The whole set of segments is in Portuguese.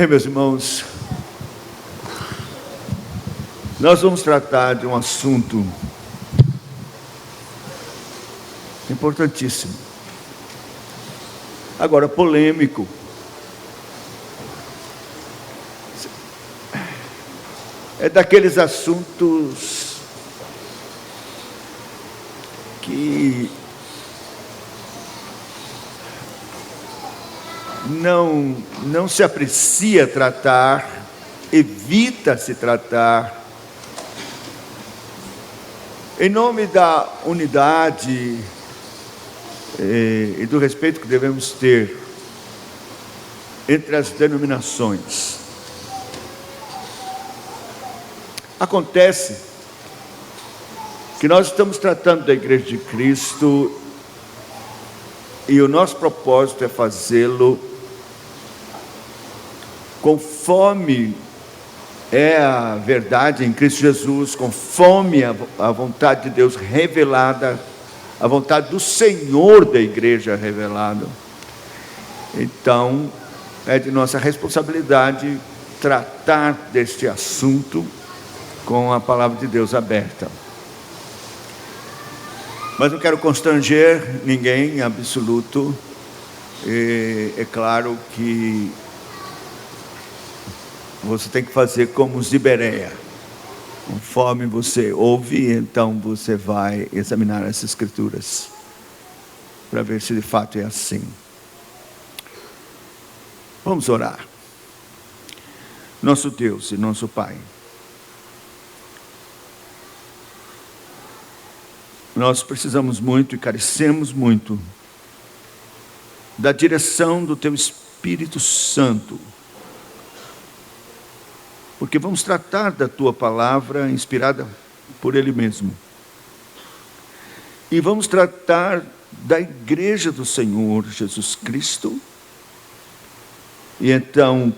Bem, meus irmãos, nós vamos tratar de um assunto importantíssimo, agora polêmico. É daqueles assuntos que não se aprecia tratar, evita se tratar, em nome da unidade e do respeito que devemos ter entre as denominações. Acontece que nós estamos tratando da Igreja de Cristo e o nosso propósito é fazê-lo conforme é a verdade em Cristo Jesus, conforme a vontade de Deus revelada, a vontade do Senhor da Igreja revelada. Então, é de nossa responsabilidade tratar deste assunto com a palavra de Deus aberta. Mas não quero constranger ninguém em absoluto. É claro que você tem que fazer como os de Bereia. Conforme você ouve, então você vai examinar as Escrituras para ver se de fato é assim. Vamos orar. Nosso Deus e nosso Pai, nós precisamos muito e carecemos muito da direção do Teu Espírito Santo, porque vamos tratar da Tua palavra inspirada por Ele mesmo, e vamos tratar da Igreja do Senhor Jesus Cristo. E então,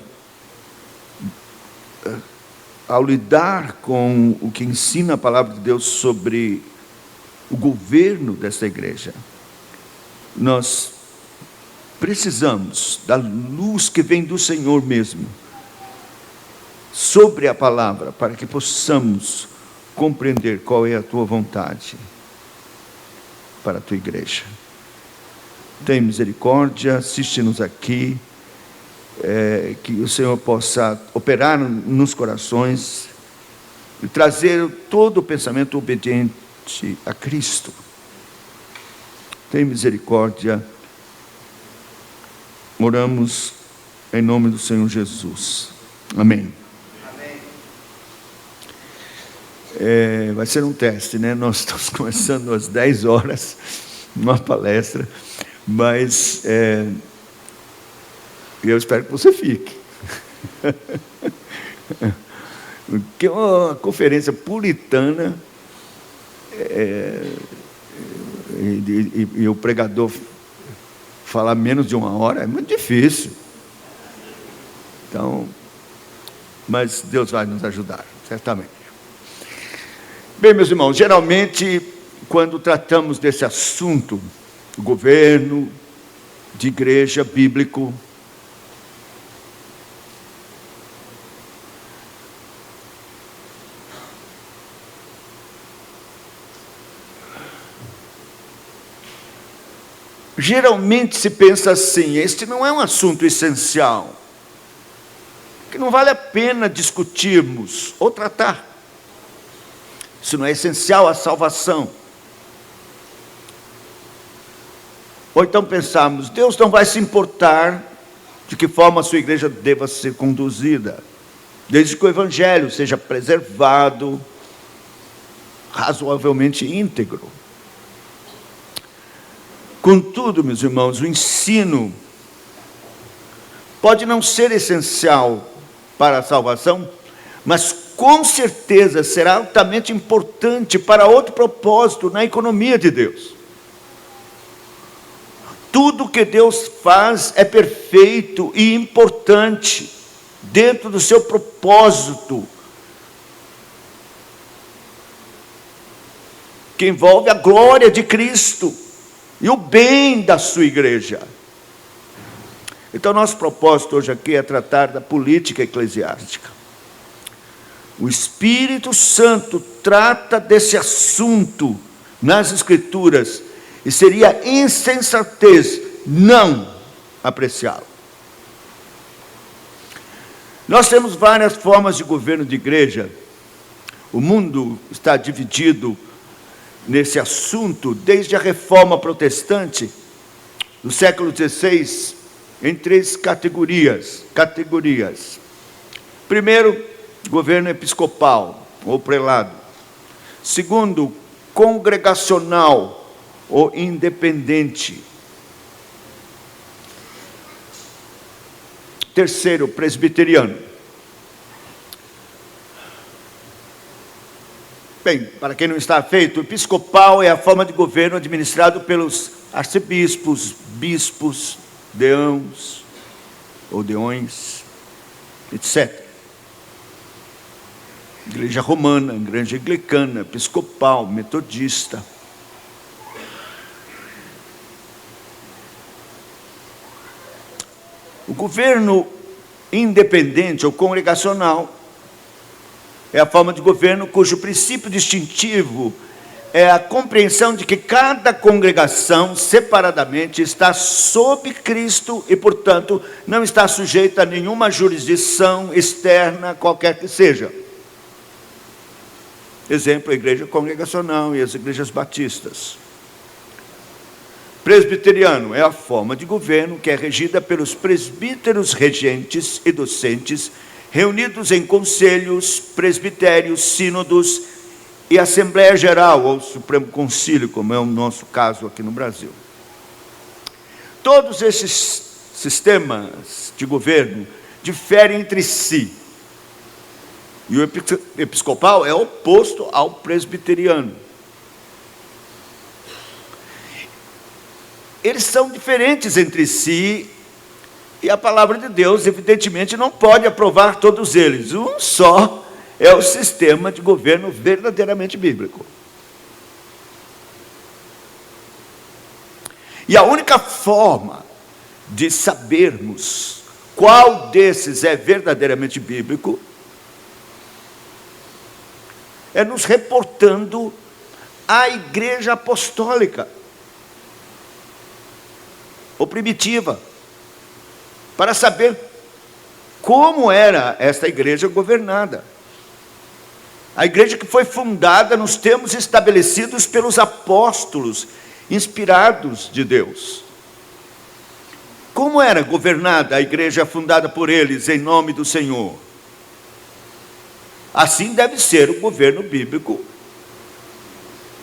ao lidar com o que ensina a palavra de Deus sobre o governo dessa igreja, nós precisamos da luz que vem do Senhor mesmo sobre a palavra, para que possamos compreender qual é a tua vontade para a tua igreja. Tem misericórdia, assiste-nos aqui, que o Senhor possa operar nos corações e trazer todo o pensamento obediente a Cristo. Tem misericórdia. Oramos em nome do Senhor Jesus. Amém. Vai ser um teste, né? Nós estamos começando às 10 horas uma palestra, mas eu espero que você fique. Porque uma conferência puritana e o pregador falar menos de 1 hora é muito difícil. Então, mas Deus vai nos ajudar, certamente. Bem, meus irmãos, geralmente quando tratamos desse assunto, governo de igreja bíblico, geralmente se pensa assim: este não é um assunto essencial, que não vale a pena discutirmos ou tratar. Isso não é essencial à salvação. Ou então pensarmos: Deus não vai se importar de que forma a sua igreja deva ser conduzida, desde que o evangelho seja preservado, razoavelmente íntegro. Contudo, meus irmãos, o ensino pode não ser essencial para a salvação, mas com certeza será altamente importante para outro propósito na economia de Deus. Tudo que Deus faz é perfeito e importante dentro do seu propósito, que envolve a glória de Cristo e o bem da sua igreja. Então, nosso propósito hoje aqui é tratar da política eclesiástica. O Espírito Santo trata desse assunto nas Escrituras e seria insensatez não apreciá-lo. Nós temos várias formas de governo de igreja. O mundo está dividido nesse assunto desde a Reforma Protestante, do século XVI, em 3 categorias. Primeiro, governo episcopal, ou prelado. Segundo, congregacional, ou independente. Terceiro, presbiteriano. Bem, para quem não está afeito, o episcopal é a forma de governo administrado pelos arcebispos, bispos, deãos, ou deões, etc. Igreja romana, igreja anglicana, episcopal, metodista. O governo independente ou congregacional é a forma de governo cujo princípio distintivo é a compreensão de que cada congregação, separadamente, está sob Cristo e, portanto, não está sujeita a nenhuma jurisdição externa, qualquer que seja. Exemplo, a igreja congregacional e as igrejas batistas. Presbiteriano é a forma de governo que é regida pelos presbíteros regentes e docentes, reunidos em conselhos, presbitérios, sínodos e Assembleia Geral, ou Supremo Concílio, como é o nosso caso aqui no Brasil. Todos esses sistemas de governo diferem entre si. E o episcopal é oposto ao presbiteriano. Eles são diferentes entre si, e a palavra de Deus, evidentemente, não pode aprovar todos eles. Um só é o sistema de governo verdadeiramente bíblico. E a única forma de sabermos qual desses é verdadeiramente bíblico é nos reportando à Igreja Apostólica, ou primitiva, para saber como era esta igreja governada. A igreja que foi fundada nos termos estabelecidos pelos apóstolos, inspirados de Deus. Como era governada a igreja fundada por eles em nome do Senhor? Assim deve ser o governo bíblico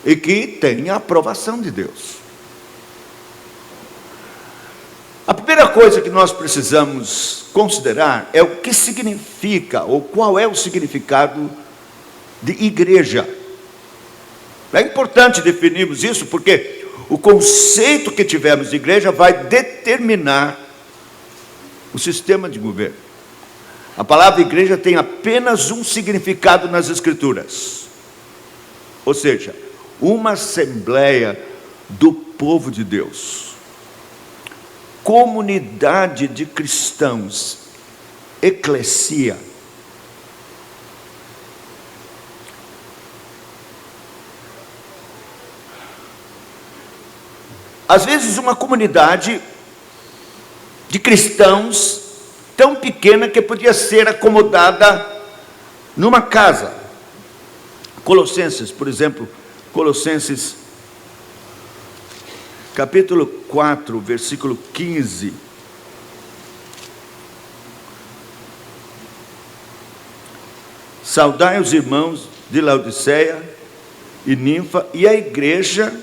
e que tem a aprovação de Deus. A primeira coisa que nós precisamos considerar é o que significa, ou qual é o significado de igreja. É importante definirmos isso, porque o conceito que tivermos de igreja vai determinar o sistema de governo. A palavra igreja tem apenas um significado nas Escrituras, ou seja, uma assembleia do povo de Deus. Comunidade de cristãos, eclesia. Às vezes uma comunidade de cristãos tão pequena que podia ser acomodada numa casa. Colossenses, por exemplo, Colossenses capítulo 4, versículo 15. Saudai os irmãos de Laodiceia e Ninfa e a igreja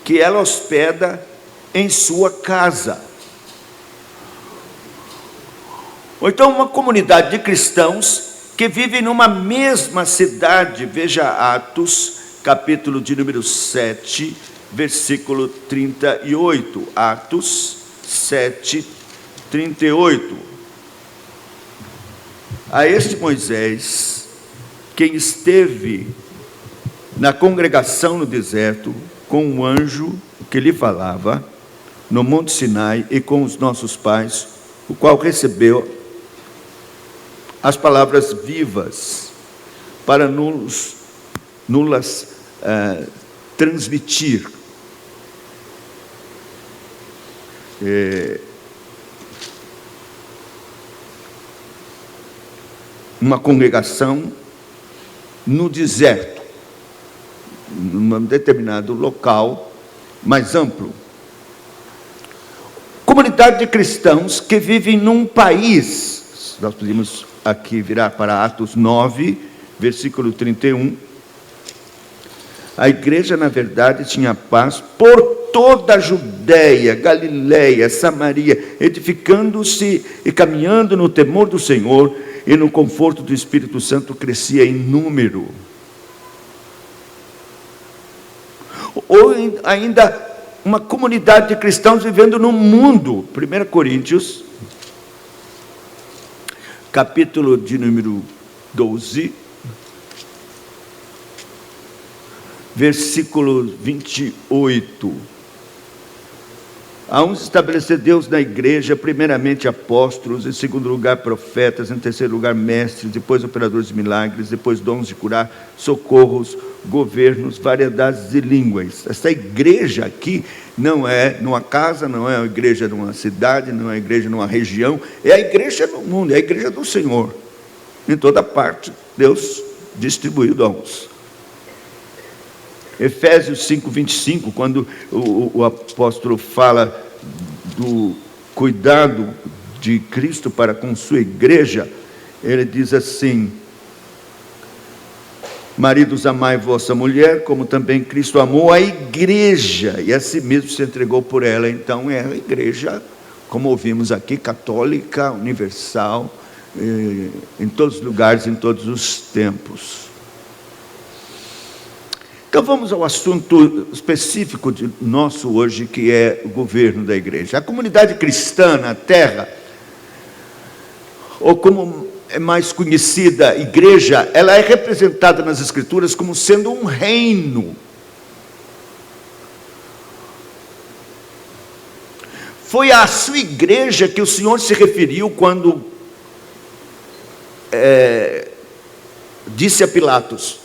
que ela hospeda em sua casa. Ou então uma comunidade de cristãos que vivem numa mesma cidade. Veja Atos, capítulo de número 7, versículo 38, Atos 7, 38. A este Moisés, quem esteve na congregação no deserto, com um anjo que lhe falava, no Monte Sinai, e com os nossos pais, o qual recebeu as palavras vivas para nos transmitir. Uma congregação no deserto, num determinado local mais amplo. Comunidade de cristãos que vivem num país. Nós podemos aqui virar para Atos 9, versículo 31. A igreja, na verdade, tinha paz por toda a Judéia, Galiléia, Samaria, edificando-se e caminhando no temor do Senhor e no conforto do Espírito Santo, crescia em número. Ou ainda uma comunidade de cristãos vivendo no mundo. 1 Coríntios, capítulo de número 12, versículo 28. Há uns estabelecer Deus na igreja, primeiramente apóstolos, em segundo lugar profetas, em terceiro lugar mestres, depois operadores de milagres, depois dons de curar, socorros, governos, variedades de línguas. Essa igreja aqui não é numa casa, não é a igreja numa cidade, não é a igreja numa região, é a igreja no mundo, é a igreja do Senhor. Em toda parte, Deus distribuiu dons. Efésios 5, 25, quando o apóstolo fala do cuidado de Cristo para com sua igreja, ele diz assim: maridos, amai vossa mulher, como também Cristo amou a igreja, e a si mesmo se entregou por ela. Então é a igreja, como ouvimos aqui, católica, universal, em todos os lugares, em todos os tempos. Então vamos ao assunto específico de nosso hoje, que é o governo da igreja. A comunidade cristã na terra, ou como é mais conhecida, igreja, ela é representada nas Escrituras como sendo um reino. Foi à sua igreja que o Senhor se referiu quando disse a Pilatos,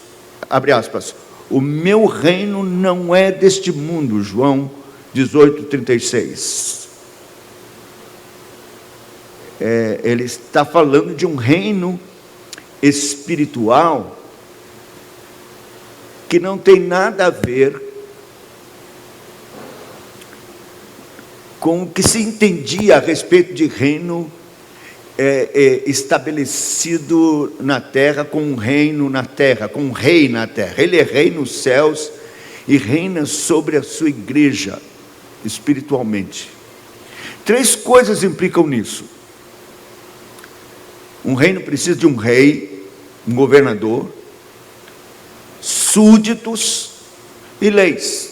abre aspas, o meu reino não é deste mundo, João 18, 36. Ele está falando de um reino espiritual que não tem nada a ver com o que se entendia a respeito de reino estabelecido na terra, com um reino na terra, com um rei na terra. Ele é rei nos céus e reina sobre a sua igreja espiritualmente. 3 coisas implicam nisso. Um reino precisa de um rei, um governador, súditos e leis.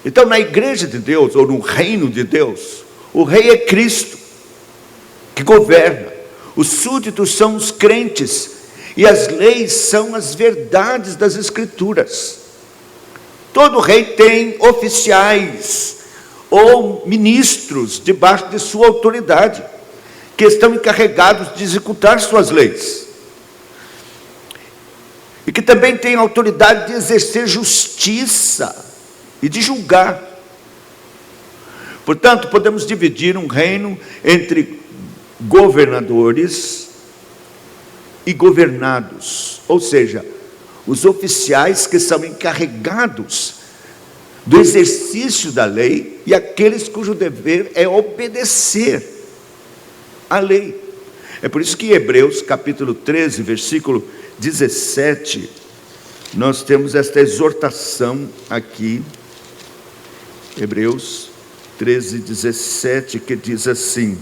Então, na igreja de Deus, ou no reino de Deus, o rei é Cristo, que governa. Os súditos são os crentes, e as leis são as verdades das Escrituras. Todo rei tem oficiais ou ministros debaixo de sua autoridade, que estão encarregados de executar suas leis, e que também têm autoridade de exercer justiça e de julgar. Portanto, podemos dividir um reino entre governadores e governados, ou seja, os oficiais que são encarregados do exercício da lei e aqueles cujo dever é obedecer à lei. É por isso que em Hebreus capítulo 13, versículo 17, nós temos esta exortação aqui, Hebreus 13, 17, que diz assim: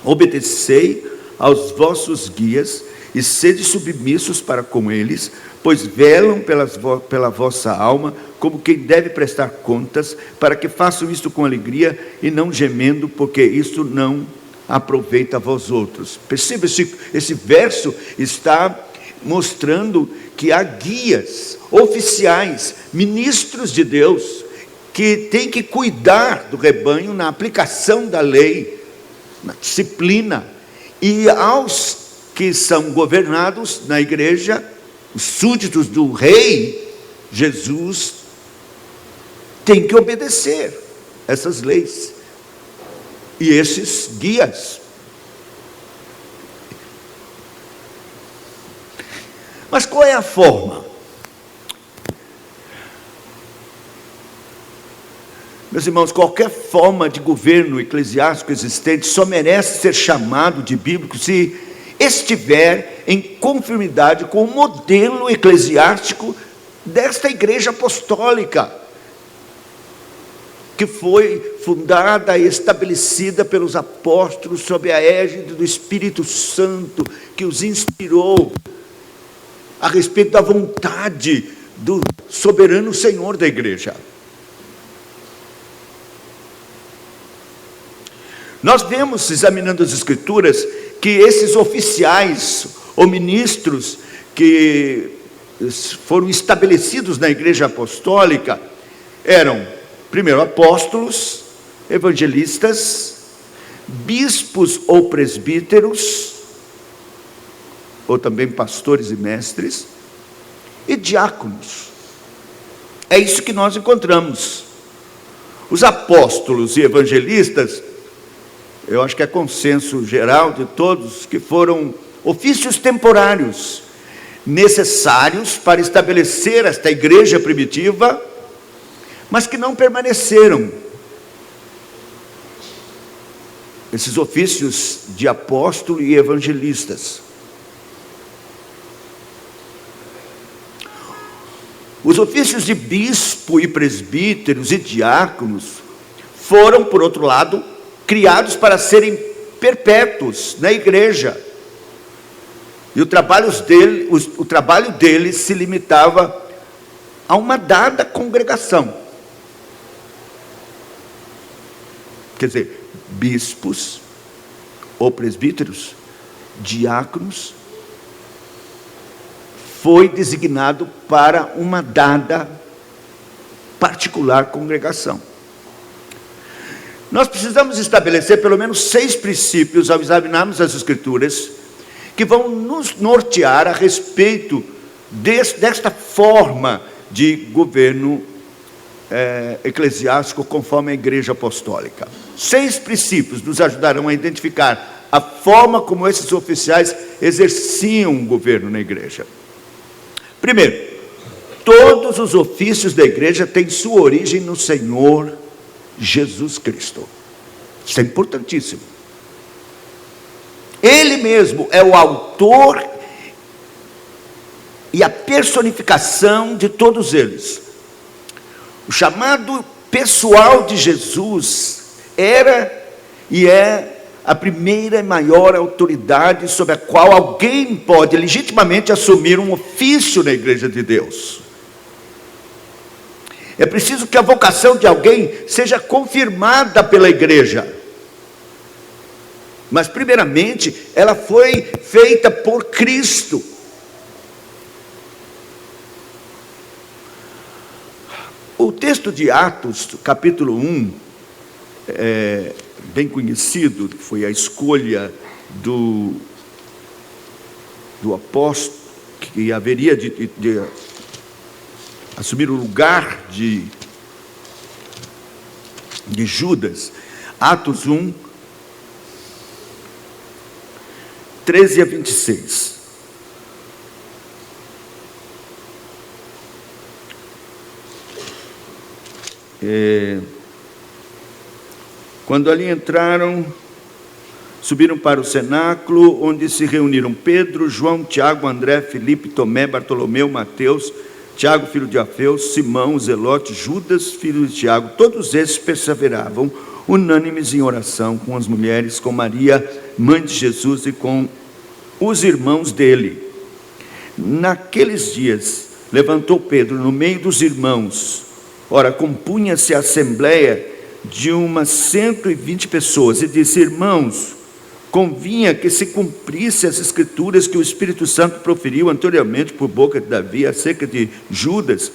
obedecei aos vossos guias e sede submissos para com eles, pois velam pela vossa alma, como quem deve prestar contas, para que façam isto com alegria e não gemendo, porque isso não aproveita a vós outros. Perceba, esse verso está mostrando que há guias, oficiais, ministros de Deus, que têm que cuidar do rebanho na aplicação da lei, na disciplina. E aos que são governados na igreja, os súditos do rei Jesus, têm que obedecer essas leis e esses guias. Mas qual é a forma? Meus irmãos, qualquer forma de governo eclesiástico existente só merece ser chamado de bíblico se estiver em conformidade com o modelo eclesiástico desta igreja apostólica, que foi fundada e estabelecida pelos apóstolos sob a égide do Espírito Santo, que os inspirou a respeito da vontade do soberano Senhor da igreja. Nós vemos, examinando as Escrituras, que esses oficiais ou ministros que foram estabelecidos na igreja apostólica eram, primeiro, apóstolos, evangelistas, bispos ou presbíteros, ou também pastores e mestres, e diáconos. É isso que nós encontramos. Os apóstolos e evangelistas, eu acho que é consenso geral de todos, que foram ofícios temporários, necessários para estabelecer esta igreja primitiva, mas que não permaneceram. Esses ofícios de apóstolo e evangelistas. Os ofícios de bispo e presbíteros e diáconos foram, por outro lado, criados para serem perpétuos na igreja. E o trabalho deles se limitava a uma dada congregação. Quer dizer, bispos ou presbíteros, diáconos, foi designado para uma dada particular congregação. Nós precisamos estabelecer pelo menos 6 princípios ao examinarmos as Escrituras, que vão nos nortear a respeito desta forma de governo eclesiástico conforme a igreja apostólica. 6 princípios nos ajudarão a identificar a forma como esses oficiais exerciam o governo na igreja. Primeiro, todos os ofícios da igreja têm sua origem no Senhor Jesus Cristo. Isso é importantíssimo. Ele mesmo é o autor e a personificação de todos eles. O chamado pessoal de Jesus era e é a primeira e maior autoridade sobre a qual alguém pode legitimamente assumir um ofício na igreja de Deus. É preciso que a vocação de alguém seja confirmada pela igreja. Mas, primeiramente, ela foi feita por Cristo. O texto de Atos, capítulo 1, é bem conhecido, foi a escolha do apóstolo, que haveria de assumir o lugar de Judas. Atos 1, 13 a 26. Quando ali entraram, subiram para o cenáculo, onde se reuniram Pedro, João, Tiago, André, Filipe, Tomé, Bartolomeu, Mateus, Tiago, filho de Alfeu, Simão, Zelote, Judas, filho de Tiago. Todos esses perseveravam, unânimes em oração, com as mulheres, com Maria, mãe de Jesus, e com os irmãos dele. Naqueles dias, levantou Pedro no meio dos irmãos. Ora, compunha-se a assembleia de umas 120 pessoas, e disse: irmãos, convinha que se cumprisse as escrituras que o Espírito Santo proferiu anteriormente por boca de Davi acerca de Judas,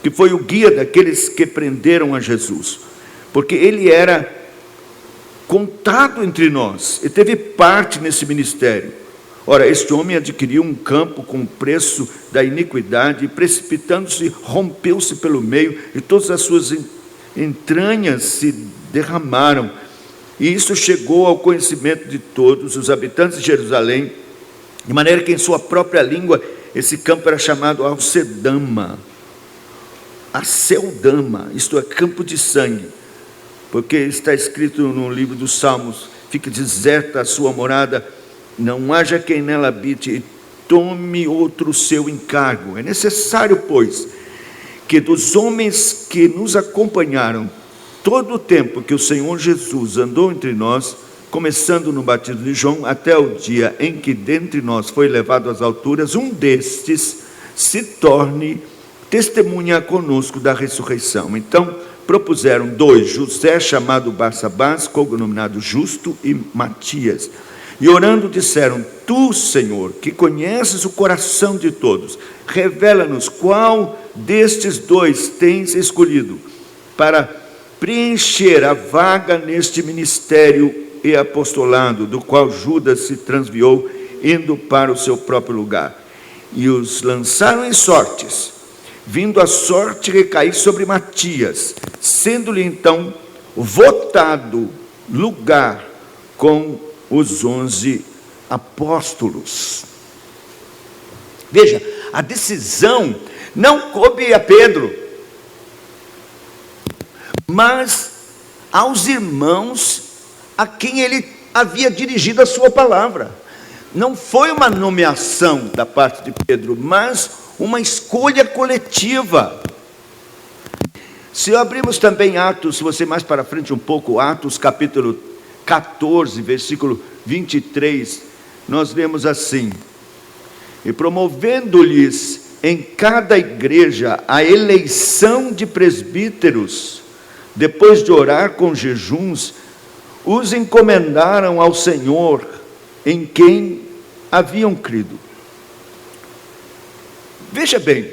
que foi o guia daqueles que prenderam a Jesus, porque ele era contado entre nós e teve parte nesse ministério. Ora, este homem adquiriu um campo com o preço da iniquidade, e precipitando-se, rompeu-se pelo meio, e todas as suas entranhas se derramaram. E isso chegou ao conhecimento de todos os habitantes de Jerusalém, de maneira que em sua própria língua esse campo era chamado Alcedama. Aceldama, isto é, campo de sangue, porque está escrito no livro dos Salmos: fique deserta a sua morada, não haja quem nela habite, e tome outro seu encargo. É necessário, pois, que dos homens que nos acompanharam todo o tempo que o Senhor Jesus andou entre nós, começando no batismo de João, até o dia em que dentre nós foi levado às alturas, um destes se torne testemunha conosco da ressurreição. Então propuseram 2, José chamado Barsabás, cognominado Justo, e Matias. E orando disseram: tu, Senhor, que conheces o coração de todos, revela-nos qual destes 2 tens escolhido para preencher a vaga neste ministério e apostolado, do qual Judas se transviou, indo para o seu próprio lugar. E os lançaram em sortes, vindo a sorte recair sobre Matias, sendo-lhe então votado lugar com os 11 apóstolos. Veja, a decisão não coube a Pedro, mas aos irmãos a quem ele havia dirigido a sua palavra. Não foi uma nomeação da parte de Pedro, mas uma escolha coletiva. Se abrimos também Atos, se você mais para frente um pouco, Atos capítulo 14, versículo 23, nós vemos assim: e promovendo-lhes em cada igreja a eleição de presbíteros, depois de orar com jejuns, os encomendaram ao Senhor, em quem haviam crido. Veja bem,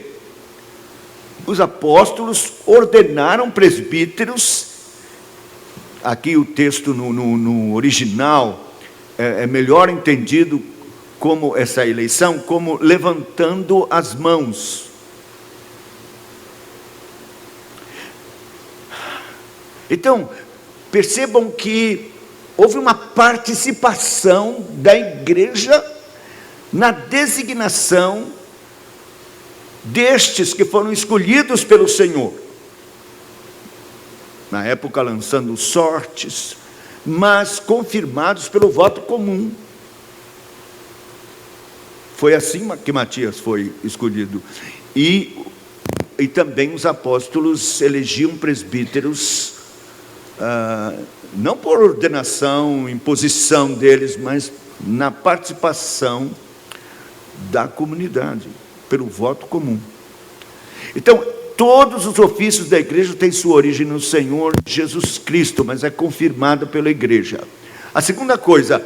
os apóstolos ordenaram presbíteros. Aqui o texto no original é melhor entendido como essa eleição, como levantando as mãos. Então, percebam que houve uma participação da igreja na designação destes que foram escolhidos pelo Senhor. Na época lançando sortes, mas confirmados pelo voto comum. Foi assim que Matias foi escolhido. E também os apóstolos elegiam presbíteros, não por ordenação, imposição deles, mas na participação da comunidade, pelo voto comum. Então, todos os ofícios da igreja têm sua origem no Senhor Jesus Cristo, mas é confirmado pela igreja. A segunda coisa,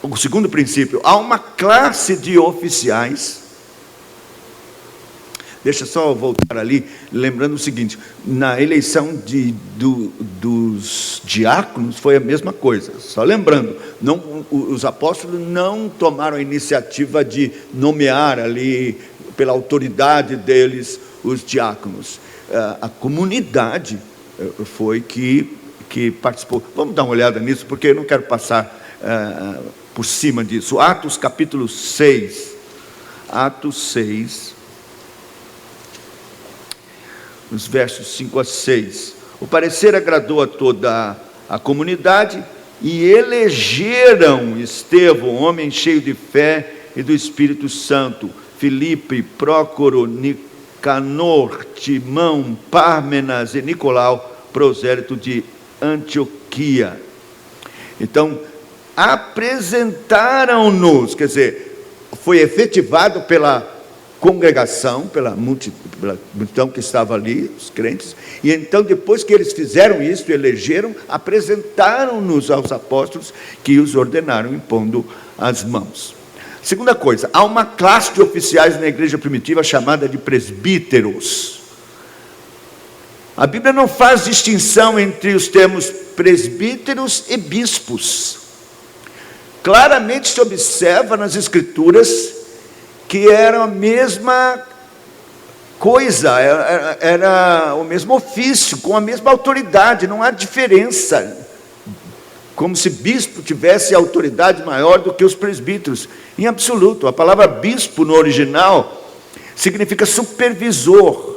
o segundo princípio, há uma classe de oficiais. Deixa só eu voltar ali, lembrando o seguinte: na eleição dos diáconos foi a mesma coisa. Só lembrando, os apóstolos não tomaram a iniciativa de nomear ali, pela autoridade deles, os diáconos. A comunidade foi que participou. Vamos dar uma olhada nisso, porque eu não quero passar por cima disso. Atos capítulo 6. Atos 6. Nos versos 5 a 6. O parecer agradou a toda a comunidade, e elegeram Estevão, homem cheio de fé e do Espírito Santo, Filipe, Prócoro, Nicanor, Timão, Pármenas e Nicolau, prosélito de Antioquia. Então, apresentaram-nos, quer dizer, foi efetivado pela congregação, pela multidão que estava ali, os crentes, e então depois que eles fizeram isso, elegeram, apresentaram-nos aos apóstolos, que os ordenaram impondo as mãos. Segunda coisa, há uma classe de oficiais na igreja primitiva chamada de presbíteros. A Bíblia não faz distinção entre os termos presbíteros e bispos. Claramente se observa nas Escrituras que era a mesma coisa, era o mesmo ofício, com a mesma autoridade, não há diferença. Como se bispo tivesse autoridade maior do que os presbíteros. Em absoluto, a palavra bispo no original significa supervisor.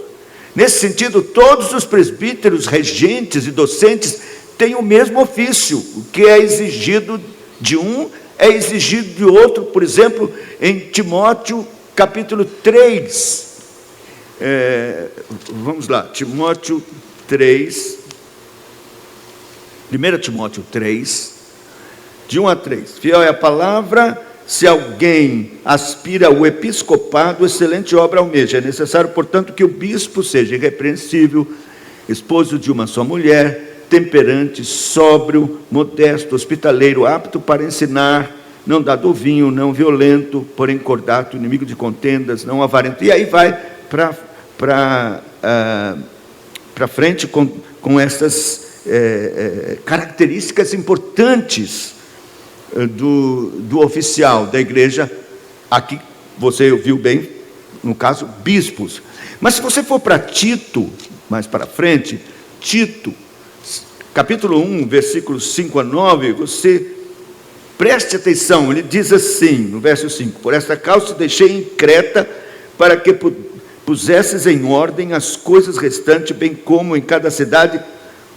Nesse sentido, todos os presbíteros, regentes e docentes têm o mesmo ofício. O que é exigido de um é exigido de outro. Por exemplo, em Timóteo capítulo 3. Vamos lá, Timóteo 3. 1 Timóteo 3, de 1 a 3. Fiel é a palavra. Se alguém aspira ao episcopado, excelente obra almeja. É necessário, portanto, que o bispo seja irrepreensível, esposo de uma só mulher, temperante, sóbrio, modesto, hospitaleiro, apto para ensinar, não dado ao vinho, não violento, porém cordato, inimigo de contendas, não avarento. E aí vai para frente com essas características importantes do oficial da igreja. Aqui você ouviu bem, no caso, bispos. Mas se você for para Tito, mais para frente, Tito, capítulo 1, versículos 5 a 9, você preste atenção, ele diz assim, no verso 5: por esta causa te deixei em Creta, para que pusesses em ordem as coisas restantes, bem como em cada cidade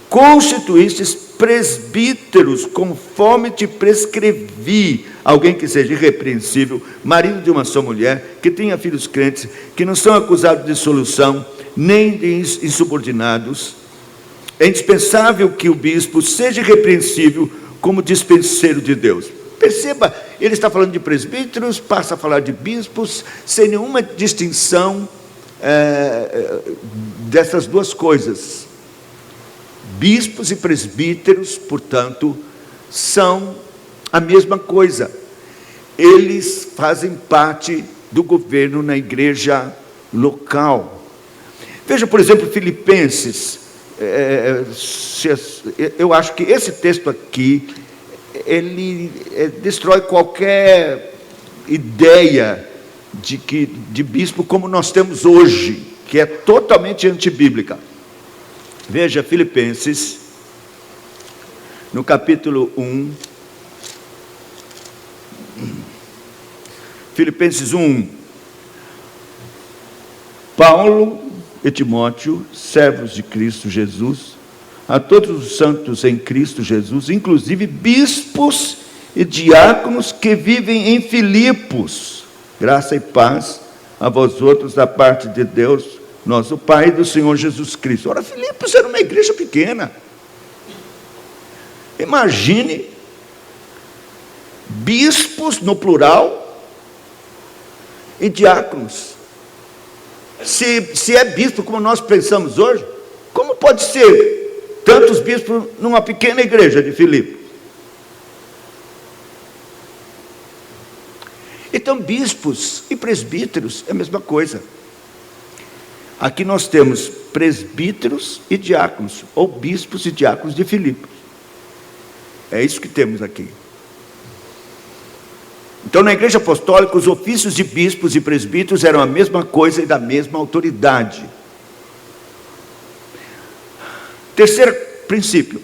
constituístes presbíteros, conforme te prescrevi, alguém que seja irrepreensível, marido de uma só mulher, que tenha filhos crentes, que não são acusados de dissolução, nem de insubordinados. É indispensável que o bispo seja irrepreensível como dispenseiro de Deus. Perceba, ele está falando de presbíteros, passa a falar de bispos, sem nenhuma distinção dessas duas coisas. Bispos e presbíteros, portanto, são a mesma coisa. Eles fazem parte do governo na igreja local. Veja, por exemplo, Filipenses. Eu acho que esse texto aqui, ele destrói qualquer ideia de bispo como nós temos hoje, que é totalmente antibíblica. Veja Filipenses, no capítulo 1, Filipenses 1, Paulo e Timóteo, servos de Cristo Jesus, a todos os santos em Cristo Jesus, inclusive bispos e diáconos que vivem em Filipos, graça e paz a vós outros da parte de Deus, nosso Pai, e do Senhor Jesus Cristo. Ora, Filipos era uma igreja pequena. Imagine bispos no plural e diáconos. Se é bispo como nós pensamos hoje, como pode ser tantos bispos numa pequena igreja de Filipos? Então, bispos e presbíteros é a mesma coisa. Aqui nós temos presbíteros e diáconos, ou bispos e diáconos de Filipos. É isso que temos aqui. Então, na igreja apostólica, os ofícios de bispos e presbíteros eram a mesma coisa e da mesma autoridade. Terceiro princípio: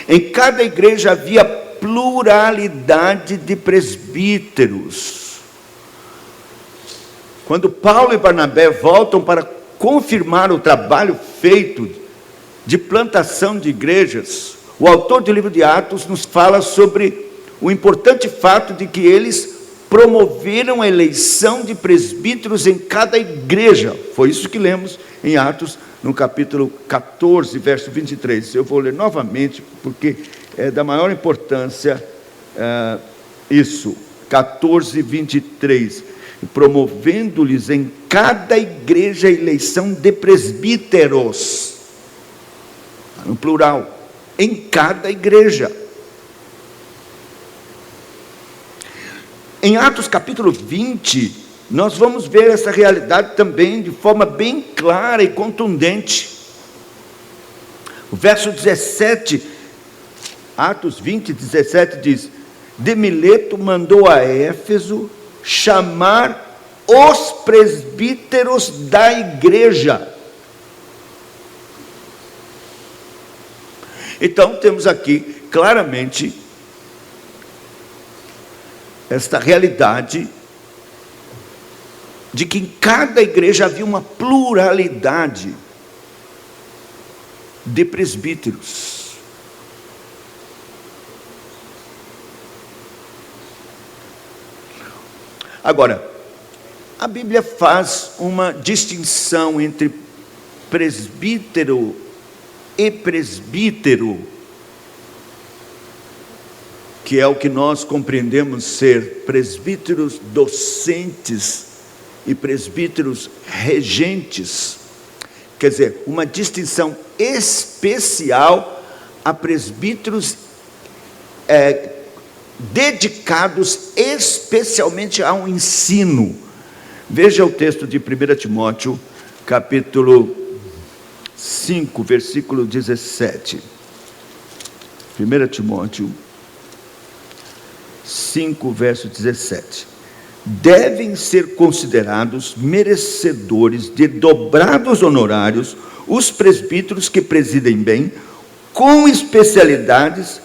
em cada igreja havia pluralidade de presbíteros. Quando Paulo e Barnabé voltam para confirmar o trabalho feito de plantação de igrejas, o autor do livro de Atos nos fala sobre o importante fato de que eles promoveram a eleição de presbíteros em cada igreja. Foi isso que lemos em Atos, no capítulo 14, verso 23. Eu vou ler novamente, porque é da maior importância isso. 14, 23. Promovendo-lhes em cada igreja a eleição de presbíteros. No plural. Em cada igreja. Em Atos capítulo 20, nós vamos ver essa realidade também de forma bem clara e contundente. O verso 17, Atos 20, 17 diz: de Mileto mandou a Éfeso chamar os presbíteros da igreja. Então temos aqui claramente esta realidade de que em cada igreja havia uma pluralidade de presbíteros. Agora, a Bíblia faz uma distinção entre presbítero e presbítero, que é o que nós compreendemos ser presbíteros docentes e presbíteros regentes. Quer dizer, uma distinção especial a presbíteros dedicados especialmente ao ensino. Veja o texto de 1 Timóteo, capítulo 5, versículo 17. 1 Timóteo 5, verso 17. Devem ser considerados merecedores de dobrados honorários os presbíteros que presidem bem, com especialidade,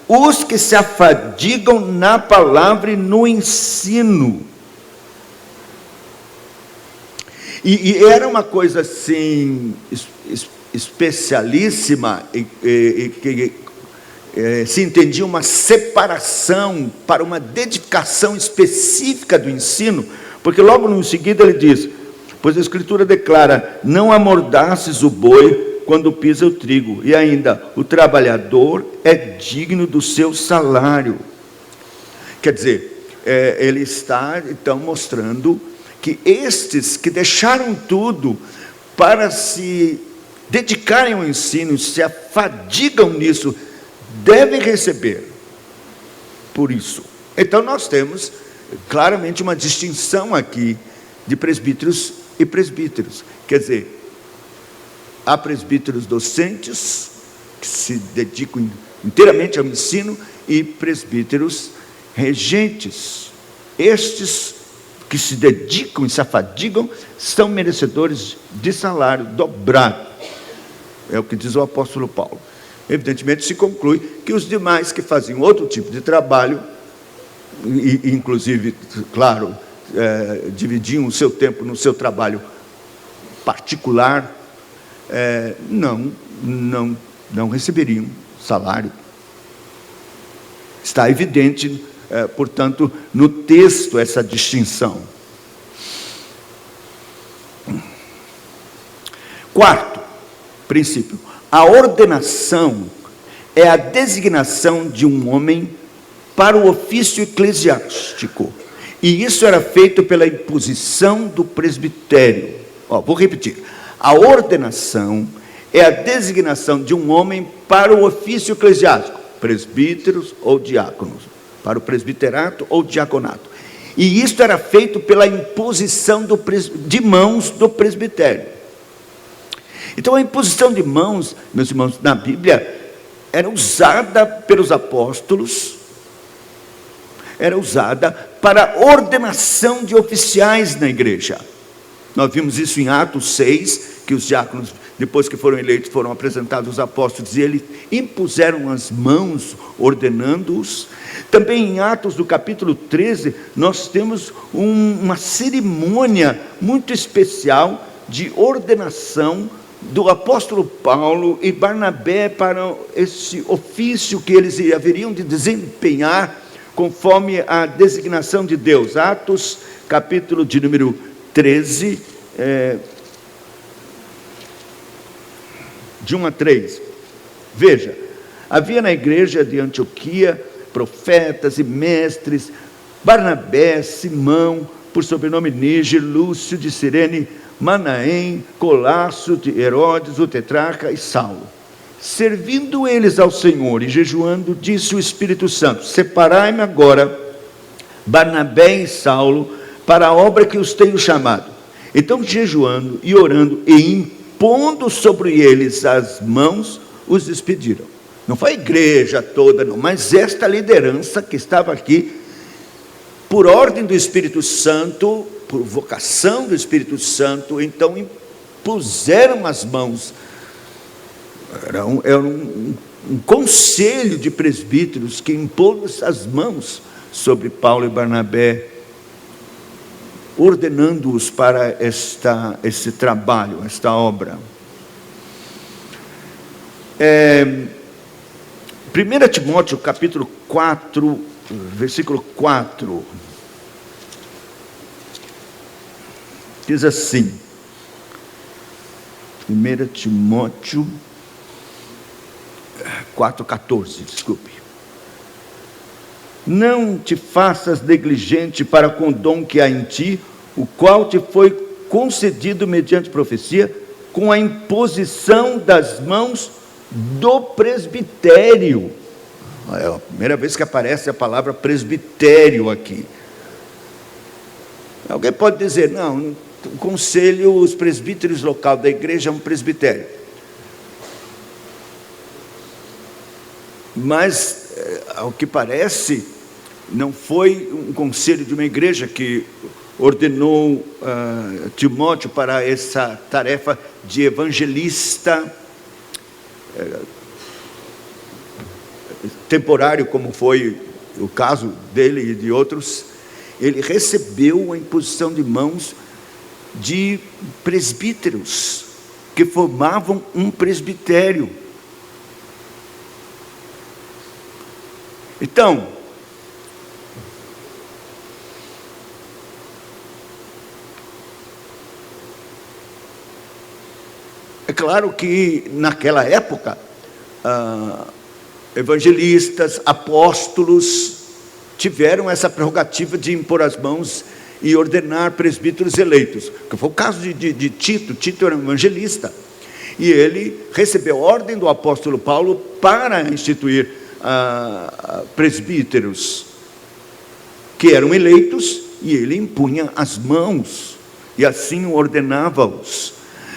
os que se afadigam na palavra e no ensino. E era uma coisa assim, especialíssima, que se entendia uma separação para uma dedicação específica do ensino, porque logo no seguida ele diz: pois a Escritura declara, não amordaces o boi quando pisa o trigo, e ainda, o trabalhador é digno do seu salário. Quer dizer, ele está então mostrando que estes que deixaram tudo para se dedicarem ao ensino, se afadigam nisso, devem receber por isso. Então nós temos claramente uma distinção aqui de presbíteros e presbíteros. Quer dizer, há presbíteros docentes que se dedicam inteiramente ao ensino e presbíteros regentes. Estes que se dedicam e se afadigam são merecedores de salário dobrado. É o que diz o apóstolo Paulo. Evidentemente se conclui que os demais que faziam outro tipo de trabalho, e inclusive, claro, dividiam o seu tempo no seu trabalho particular, não receberiam salário. Está evidente, portanto, no texto essa distinção. Quarto princípio: a ordenação é a designação de um homem para o ofício eclesiástico, e isso era feito pela imposição do presbitério. Vou repetir: a ordenação é a designação de um homem para o ofício eclesiástico, presbíteros ou diáconos, para o presbiterato ou diaconato. E isto era feito pela imposição de mãos do presbitério. Então a imposição de mãos, meus irmãos, na Bíblia, era usada pelos apóstolos, era usada para ordenação de oficiais na igreja. Nós vimos isso em Atos 6, que os diáconos, depois que foram eleitos, foram apresentados aos apóstolos, e eles impuseram as mãos, ordenando-os. Também em Atos do capítulo 13, nós temos uma cerimônia muito especial de ordenação do apóstolo Paulo e Barnabé para esse ofício que eles haveriam de desempenhar conforme a designação de Deus. Atos, capítulo de número 13, de 1 a 3. Veja, havia na igreja de Antioquia profetas e mestres: Barnabé, Simão, por sobrenome Níger, Lúcio de Cirene, Manaém, Colasso de Herodes, o tetrarca, e Saulo. Servindo eles ao Senhor e jejuando, disse o Espírito Santo: separai-me agora Barnabé e Saulo para a obra que os tenho chamado. Então, jejuando e orando e impondo sobre eles as mãos, os despediram. Não foi a igreja toda, não, mas esta liderança que estava aqui, por ordem do Espírito Santo, por vocação do Espírito Santo, então impuseram as mãos. Era um conselho de presbíteros que impôs as mãos sobre Paulo e Barnabé, ordenando-os para esse trabalho, esta obra. 1 Timóteo capítulo 4, versículo 4, diz assim, 1 Timóteo 4,14, desculpe. Não te faças negligente para com o dom que há em ti, o qual te foi concedido mediante profecia, com a imposição das mãos do presbitério. É a primeira vez que aparece a palavra presbitério aqui. Alguém pode dizer, não, o conselho, os presbíteros local da igreja é um presbitério. Mas, ao que parece, não foi um conselho de uma igreja que ordenou Timóteo para essa tarefa de evangelista temporário, como foi o caso dele e de outros. Ele recebeu a imposição de mãos de presbíteros que formavam um presbitério. Então, é claro que naquela época, evangelistas, apóstolos tiveram essa prerrogativa de impor as mãos e ordenar presbíteros eleitos, que foi o caso de Tito. Tito era um evangelista, e ele recebeu ordem do apóstolo Paulo para instituir presbíteros que eram eleitos, e ele impunha as mãos, e assim ordenava-os.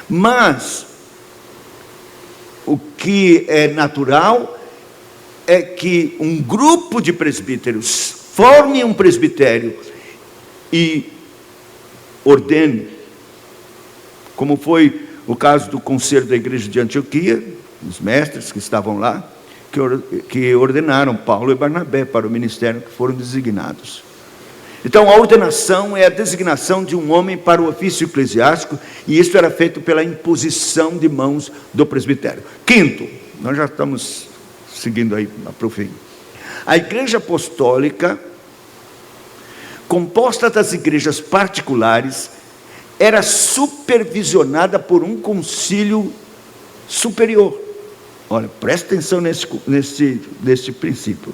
Mas o que é natural é que um grupo de presbíteros forme um presbitério e ordene, como foi o caso do conselho da igreja de Antioquia, os mestres que estavam lá, que ordenaram Paulo e Barnabé para o ministério que foram designados. Então, a ordenação é a designação de um homem para o ofício eclesiástico, e isso era feito pela imposição de mãos do presbitério. Quinto, nós já estamos seguindo aí para o fim. A igreja apostólica, composta das igrejas particulares, era supervisionada por um concílio superior. Olha, presta atenção nesse princípio.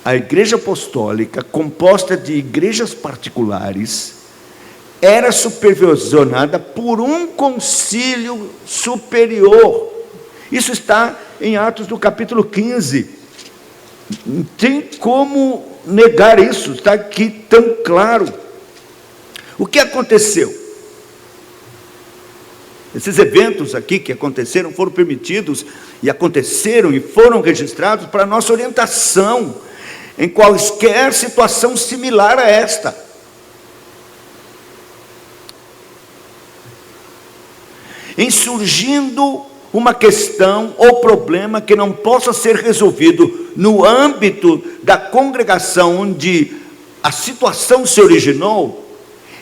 A igreja apostólica, composta de igrejas particulares, era supervisionada por um concílio superior. Isso está em Atos do capítulo 15. Não tem como negar isso, está aqui tão claro. O que aconteceu? Esses eventos aqui que aconteceram foram permitidos e aconteceram e foram registrados para nossa orientação em qualquer situação similar a esta. Em surgindo uma questão ou problema que não possa ser resolvido no âmbito da congregação onde a situação se originou,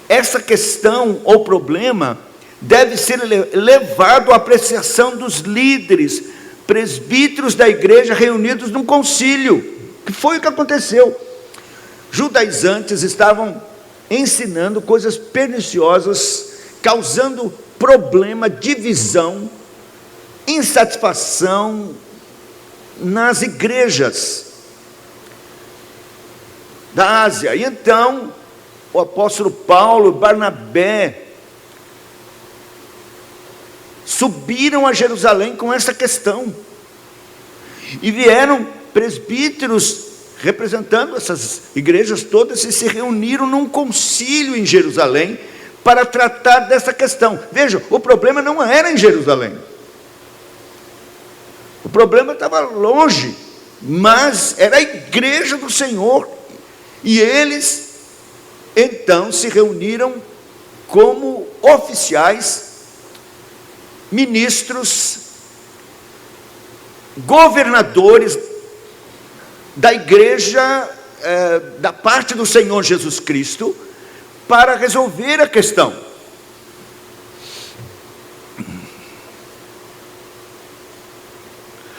essa questão ou problema deve ser levado à apreciação dos líderes, presbíteros da igreja reunidos num concílio, que foi o que aconteceu. Judaizantes estavam ensinando coisas perniciosas, causando problema, divisão, insatisfação nas igrejas da Ásia. E então, o apóstolo Paulo e Barnabé subiram a Jerusalém com essa questão, e vieram presbíteros representando essas igrejas todas, e se reuniram num concílio em Jerusalém, para tratar dessa questão. Veja, o problema não era em Jerusalém. O problema estava longe, mas era a igreja do Senhor. E eles, então, se reuniram como oficiais, ministros, governadores da igreja, da parte do Senhor Jesus Cristo, para resolver a questão.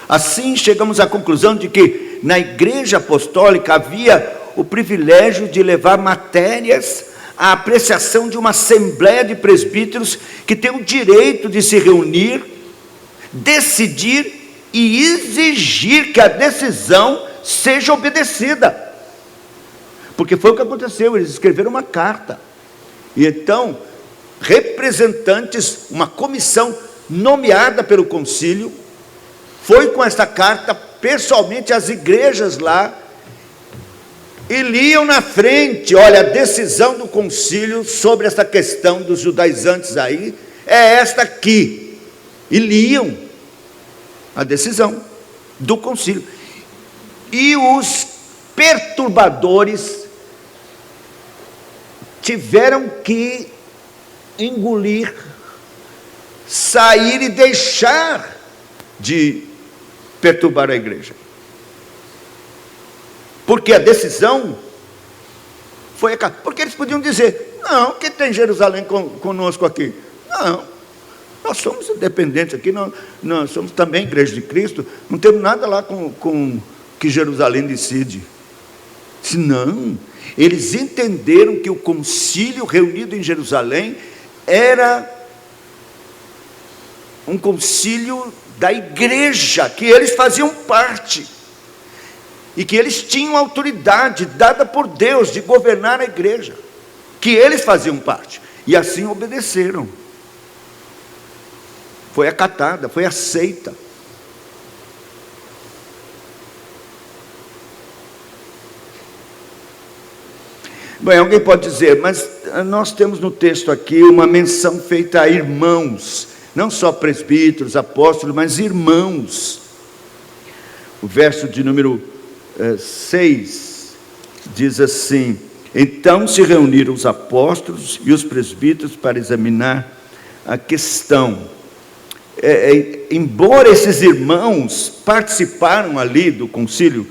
Assim, chegamos à conclusão de que na igreja apostólica havia o privilégio de levar matérias à apreciação de uma assembleia de presbíteros que tem o direito de se reunir, decidir e exigir que a decisão seja obedecida. Porque foi o que aconteceu, eles escreveram uma carta. E então, representantes, uma comissão nomeada pelo concílio, foi com esta carta pessoalmente às igrejas lá, e liam na frente, olha, a decisão do concílio sobre essa questão dos judaizantes aí, é esta aqui. E liam a decisão do concílio. E os perturbadores tiveram que engolir, sair e deixar de perturbar a igreja. Porque a decisão foi... Porque eles podiam dizer, não, quem tem Jerusalém conosco aqui? Não, nós somos independentes aqui, nós somos também igreja de Cristo, não temos nada lá com que Jerusalém decide. Não, eles entenderam que o concílio reunido em Jerusalém era um concílio da igreja, que eles faziam parte, e que eles tinham autoridade dada por Deus de governar a igreja, que eles faziam parte, e assim obedeceram. Foi acatada, foi aceita. Bem, alguém pode dizer, mas nós temos no texto aqui uma menção feita a irmãos, não só presbíteros, apóstolos, mas irmãos. O verso de número 6 diz assim: então se reuniram os apóstolos e os presbíteros para examinar a questão. Embora esses irmãos participaram ali do concílio,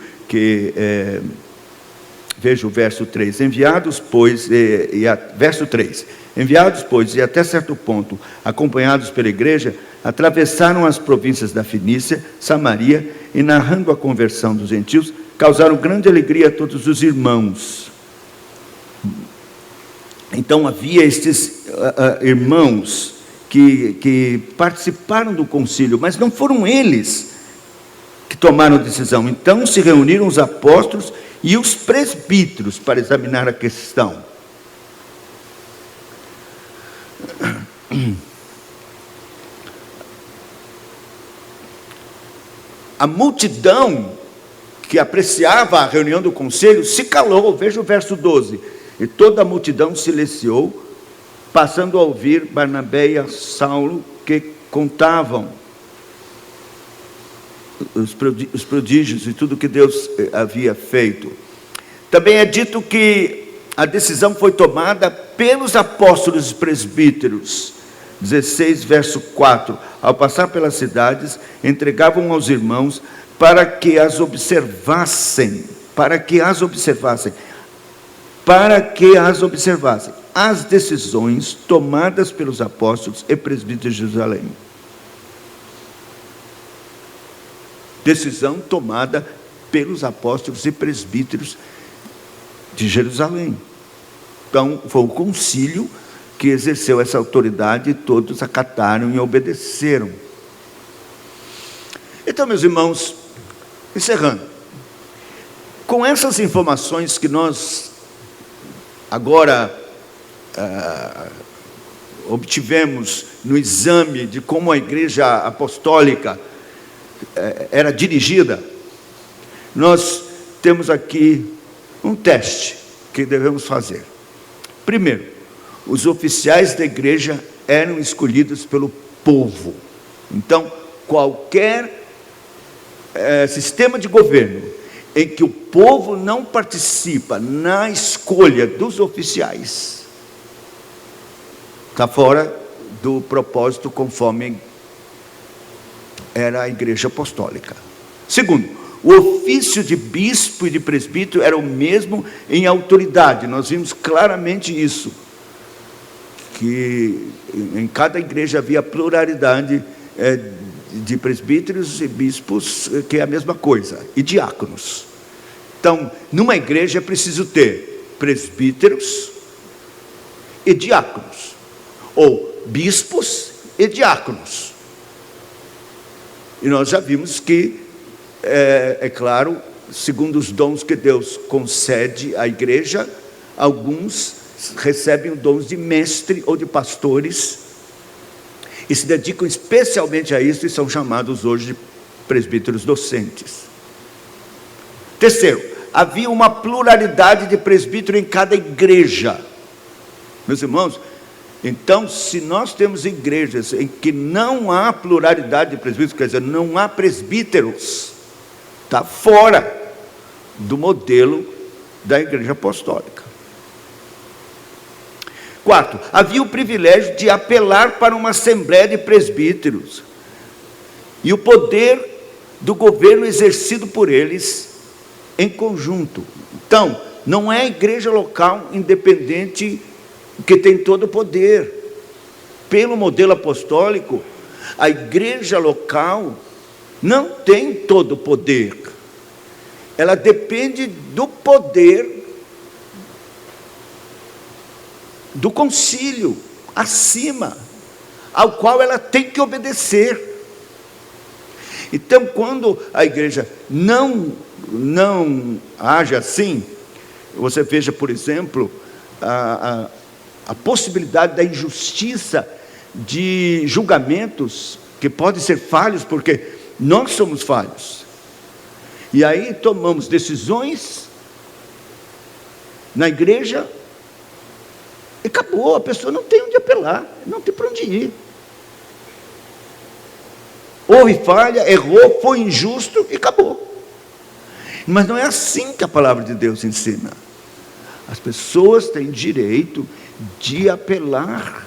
veja o verso 3, enviados, pois, verso 3, enviados, pois, e até certo ponto, acompanhados pela igreja, atravessaram as províncias da Fenícia, Samaria, e narrando a conversão dos gentios, causaram grande alegria a todos os irmãos. Então havia estes irmãos que participaram do concílio, mas não foram eles que tomaram a decisão. Então se reuniram os apóstolos e os presbíteros para examinar a questão. A multidão que apreciava a reunião do conselho se calou. Veja o verso 12. E toda a multidão silenciou, passando a ouvir Barnabé e a Saulo, que contavam os prodígios e tudo que Deus havia feito. Também é dito que a decisão foi tomada pelos apóstolos e presbíteros. 16, verso 4. Ao passar pelas cidades, entregavam aos irmãos para que as observassem, as decisões tomadas pelos apóstolos e presbíteros de Jerusalém. Decisão tomada pelos apóstolos e presbíteros de Jerusalém. Então, foi o concílio que exerceu essa autoridade e todos acataram e obedeceram. Então, meus irmãos, encerrando, com essas informações que nós agora obtivemos no exame de como a igreja apostólica era dirigida, nós temos aqui um teste que devemos fazer. Primeiro, os oficiais da igreja eram escolhidos pelo povo. Então, qualquer sistema de governo em que o povo não participa na escolha dos oficiais, está fora do propósito conforme era a igreja apostólica. Segundo, o ofício de bispo e de presbítero era o mesmo em autoridade. Nós vimos claramente isso, que em cada igreja havia pluralidade de presbíteros e bispos, que é a mesma coisa, e diáconos. Então, numa igreja é preciso ter presbíteros e diáconos, ou bispos e diáconos. E nós já vimos que, é claro, segundo os dons que Deus concede à igreja, alguns recebem os dons de mestre ou de pastores, e se dedicam especialmente a isso, e são chamados hoje de presbíteros docentes. Terceiro, havia uma pluralidade de presbítero em cada igreja. Meus irmãos, então, se nós temos igrejas em que não há pluralidade de presbíteros, quer dizer, não há presbíteros, está fora do modelo da igreja apostólica. Quarto, havia o privilégio de apelar para uma assembleia de presbíteros e o poder do governo exercido por eles em conjunto. Então, não é a igreja local independente que tem todo o poder. Pelo modelo apostólico, a igreja local não tem todo o poder. Ela depende do poder do concílio acima, ao qual ela tem que obedecer. Então, quando a igreja não age assim, você veja, por exemplo, a possibilidade da injustiça de julgamentos que podem ser falhos, porque nós somos falhos. E aí tomamos decisões na igreja e acabou, a pessoa não tem onde apelar, não tem para onde ir. Houve falha, errou, foi injusto e acabou. Mas não é assim que a palavra de Deus ensina. As pessoas têm direito de apelar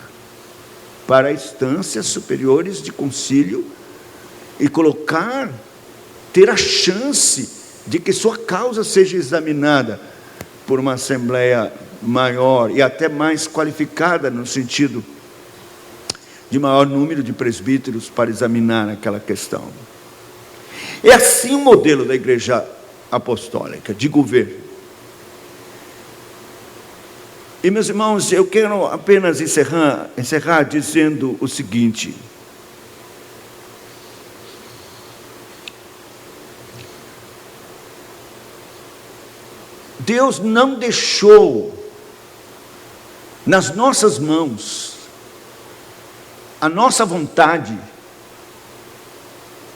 para instâncias superiores de concílio e ter a chance de que sua causa seja examinada por uma assembleia maior e até mais qualificada, no sentido de maior número de presbíteros para examinar aquela questão. É assim o modelo da igreja apostólica, de governo. E, meus irmãos, eu quero apenas encerrar dizendo o seguinte: Deus não deixou nas nossas mãos a nossa vontade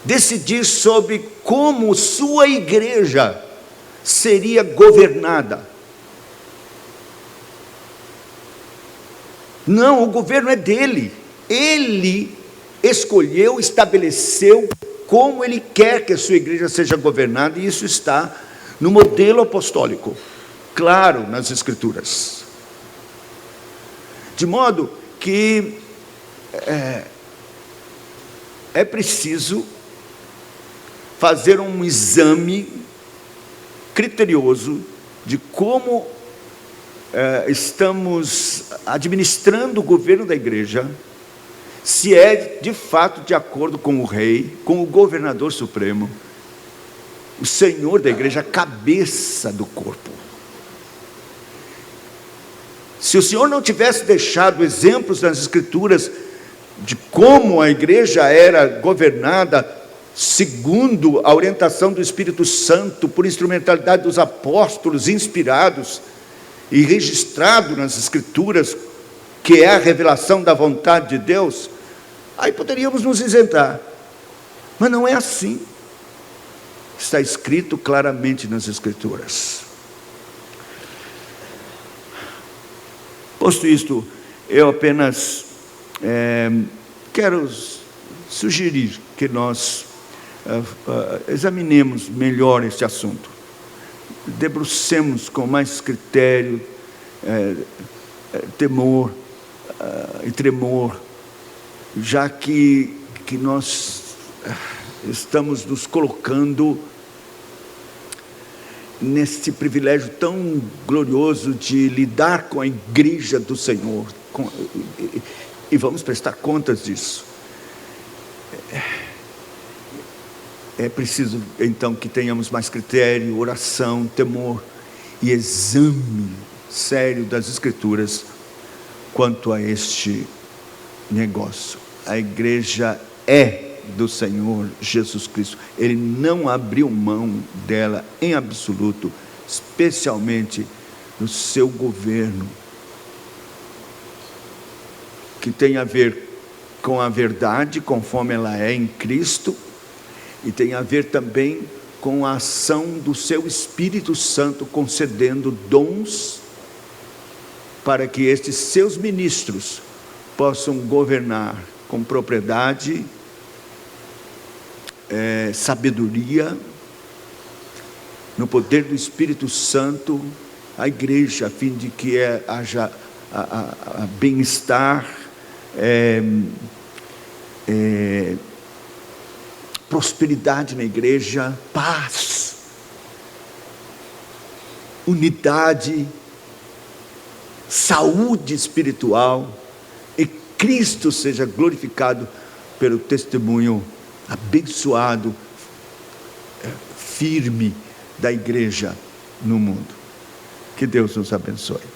decidir sobre como sua igreja seria governada. Não, o governo é dele. Ele escolheu, estabeleceu como ele quer que a sua igreja seja governada, e isso está no modelo apostólico, claro, nas Escrituras. De modo que é preciso fazer um exame criterioso de como estamos administrando o governo da igreja, se é de fato de acordo com o rei, com o governador supremo, o Senhor da igreja, a cabeça do corpo. Se o Senhor não tivesse deixado exemplos nas Escrituras de como a igreja era governada segundo a orientação do Espírito Santo, por instrumentalidade dos apóstolos inspirados e registrado nas Escrituras, que é a revelação da vontade de Deus, aí poderíamos nos isentar. Mas não é assim. Está escrito claramente nas Escrituras. Posto isto, Eu apenas quero sugerir que nós examinemos melhor este assunto, debrucemos com mais critério, temor e tremor, já que nós estamos nos colocando nesse privilégio tão glorioso de lidar com a igreja do Senhor, e vamos prestar contas disso. É preciso então que tenhamos mais critério, oração, temor e exame sério das Escrituras quanto a este negócio. A igreja é do Senhor Jesus Cristo. Ele não abriu mão dela em absoluto, especialmente no seu governo, que tem a ver com a verdade conforme ela é em Cristo, e tem a ver também com a ação do seu Espírito Santo, concedendo dons para que estes seus ministros possam governar com propriedade, sabedoria, no poder do Espírito Santo, a igreja, a fim de que haja bem-estar, prosperidade na igreja, paz, unidade, saúde espiritual, e Cristo seja glorificado pelo testemunho abençoado, firme da igreja no mundo. Que Deus nos abençoe.